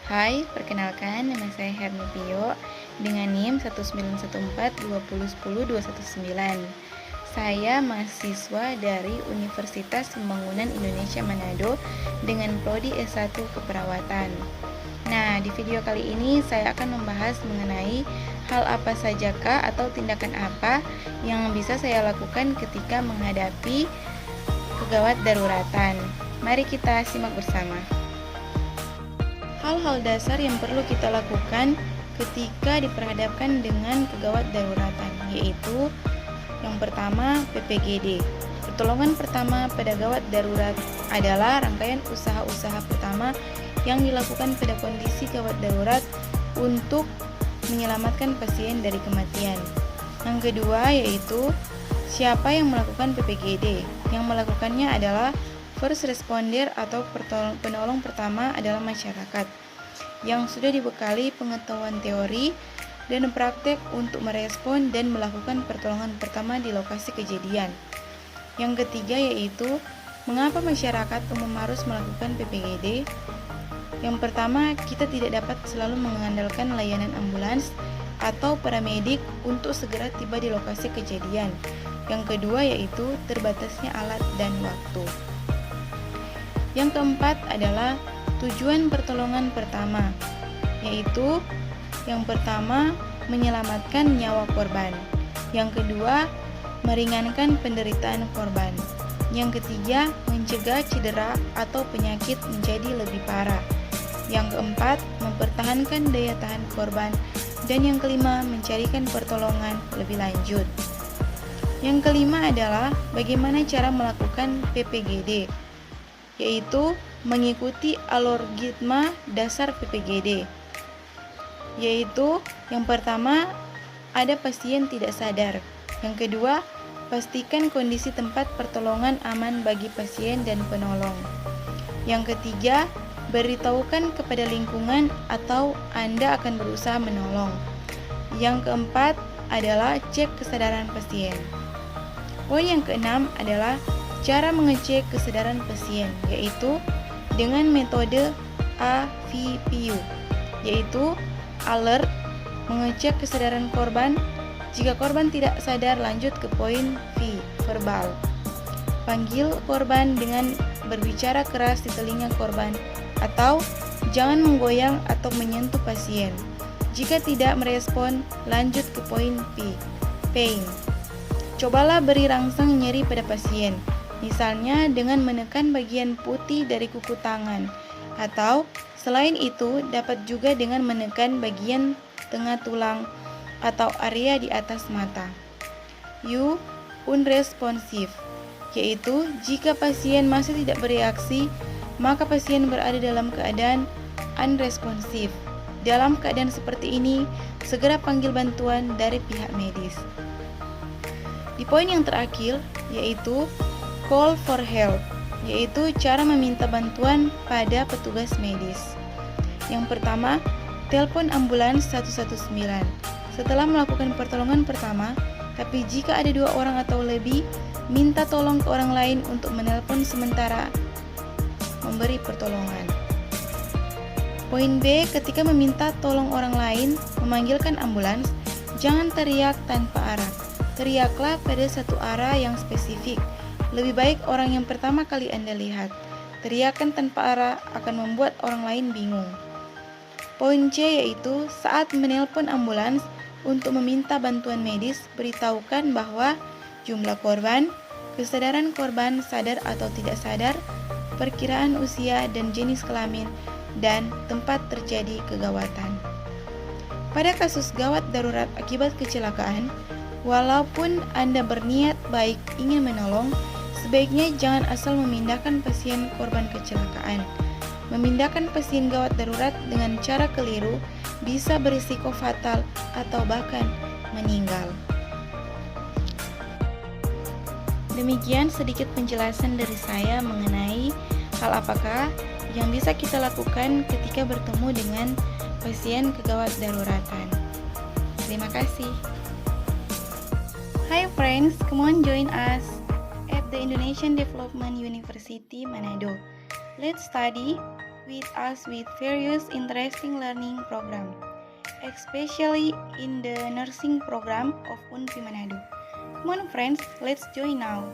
Hai, perkenalkan nama saya Herni Pio dengan NIM 19 Saya mahasiswa dari Universitas Pembangunan Indonesia Manado dengan prodi S1 Keperawatan. Nah, di video kali ini saya akan membahas mengenai hal apa sajakah atau tindakan apa yang bisa saya lakukan ketika menghadapi kegawat daruratan. Mari kita simak bersama. Hal-hal dasar yang perlu kita lakukan ketika diperhadapkan dengan kegawat daruratan, yaitu yang pertama PPGD. Pertolongan pertama pada gawat darurat adalah rangkaian usaha-usaha pertama yang dilakukan pada kondisi gawat darurat untuk menyelamatkan pasien dari kematian. Yang kedua yaitu siapa yang melakukan PPGD. Yang melakukannya adalah first responder atau penolong pertama adalah masyarakat yang sudah dibekali pengetahuan teori dan praktek untuk merespon dan melakukan pertolongan pertama di lokasi kejadian. Yang ketiga yaitu mengapa masyarakat umum harus melakukan PPGD. Yang pertama, kita tidak dapat selalu mengandalkan layanan ambulans atau paramedik untuk segera tiba di lokasi kejadian. Yang kedua yaitu terbatasnya alat dan waktu. Yang keempat adalah tujuan pertolongan pertama, yaitu yang pertama menyelamatkan nyawa korban, yang kedua meringankan penderitaan korban, yang ketiga mencegah cedera atau penyakit menjadi lebih parah, yang keempat mempertahankan daya tahan korban, dan yang kelima mencarikan pertolongan lebih lanjut. Yang kelima adalah bagaimana cara melakukan PPGD, yaitu mengikuti algoritma dasar PPGD, yaitu yang pertama ada pasien tidak sadar, yang kedua pastikan kondisi tempat pertolongan aman bagi pasien dan penolong, yang ketiga beritahukan kepada lingkungan atau Anda akan berusaha menolong, yang keempat adalah cek kesadaran pasien. Poin yang keenam adalah cara mengecek kesadaran pasien, yaitu dengan metode AVPU, yaitu alert, mengecek kesadaran korban. Jika korban tidak sadar, lanjut ke poin V, verbal. Panggil korban dengan berbicara keras di telinga korban, atau jangan menggoyang atau menyentuh pasien. Jika tidak merespon, lanjut ke poin P, pain. Cobalah beri rangsang nyeri pada pasien, misalnya dengan menekan bagian putih dari kuku tangan, atau selain itu dapat juga dengan menekan bagian tengah tulang atau area di atas mata. U, unresponsive, yaitu jika pasien masih tidak bereaksi, maka pasien berada dalam keadaan unresponsive. Dalam keadaan seperti ini, segera panggil bantuan dari pihak medis. Di poin yang terakhir, yaitu call for help, yaitu cara meminta bantuan pada petugas medis. Yang pertama, telepon ambulans 119. Setelah melakukan pertolongan pertama, tapi jika ada 2 orang atau lebih, minta tolong ke orang lain untuk menelpon sementara memberi pertolongan. Poin B, ketika meminta tolong orang lain memanggilkan ambulans, jangan teriak tanpa arah. Teriaklah pada satu arah yang spesifik. Lebih baik orang yang pertama kali Anda lihat. Teriakan tanpa arah akan membuat orang lain bingung. Poin C yaitu saat menelpon ambulans untuk meminta bantuan medis, beritahukan bahwa jumlah korban, kesadaran korban sadar atau tidak sadar, perkiraan usia dan jenis kelamin, dan tempat terjadi kegawatan. Pada kasus gawat darurat akibat kecelakaan, walaupun Anda berniat baik ingin menolong, sebaiknya jangan asal memindahkan pasien korban kecelakaan. Memindahkan pasien gawat darurat dengan cara keliru bisa berisiko fatal atau bahkan meninggal. Demikian sedikit penjelasan dari saya mengenai hal apakah yang bisa kita lakukan ketika bertemu dengan pasien kegawat daruratan. Terima kasih. Hi friends, come on join us at the Indonesian Development University Manado. Let's study, with us with various interesting learning program, especially in the nursing program of Unpi Manado. Come on friends, let's join now.